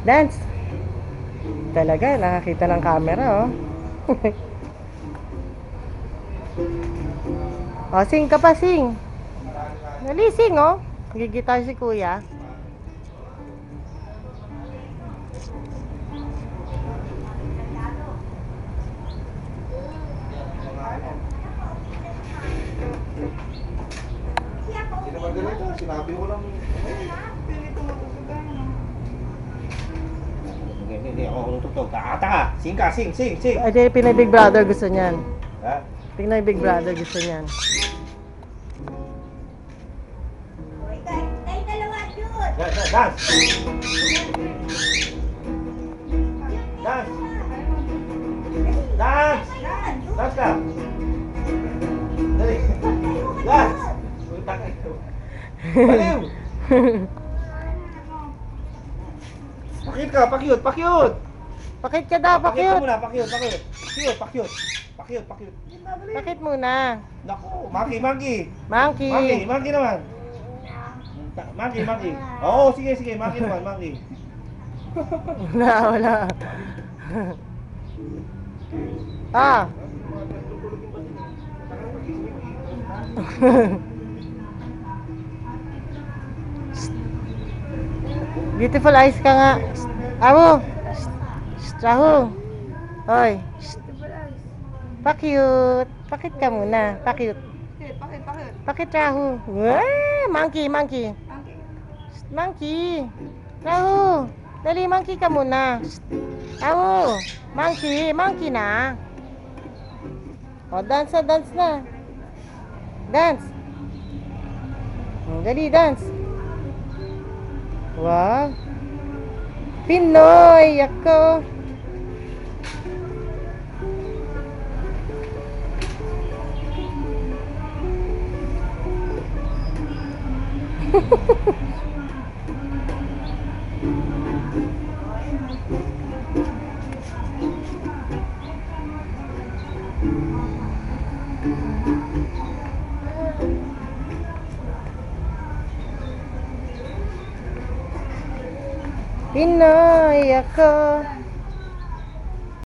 Dance. Talaga, nakakita ng camera, oh. Oh, sing ka pa, sing. Dali, sing, oh. Gigitar si kuya. Sino ba ganito? Sinabi ko lang. Hindi ako tutugtog. Taka! Sing ka! Sing! Sing! Sing! Ay, di, Pinay Big Brother gusto niyan. Ha? Pinay Big Brother gusto niyan. Dance! Dance! Dance! Dance! Dance ka! Dali! Dance! Punta ka ito. Baliw! Pakyut ka! Pakyut! Pakyut! Pakit ka daw, Pakyut ka pakit. muna! Pakyut! Pakyut! Pakyut! Pakyut! Pakyut! Pakyut! Pakit muna. Naku! Monkey! Monkey! Monkey. Monkey! Monkey naman! Monkey! Monkey! Oo! Sige! Sige! Monkey naman! Monkey! Wala, wala. Ah. Beautiful eyes ka nga. Awo. Rahu. Hoy. Pakyut. Pakit ka muna. Pakyut. Pakit Rahu. Wah, monkey, monkey. Monkey. Rahu. Dali, monkey ka muna. Awo. Monkey, monkey na. O, dance na, dance na. Dance. Dali, dance. Wow. Pinoy ako. Pinoy ako.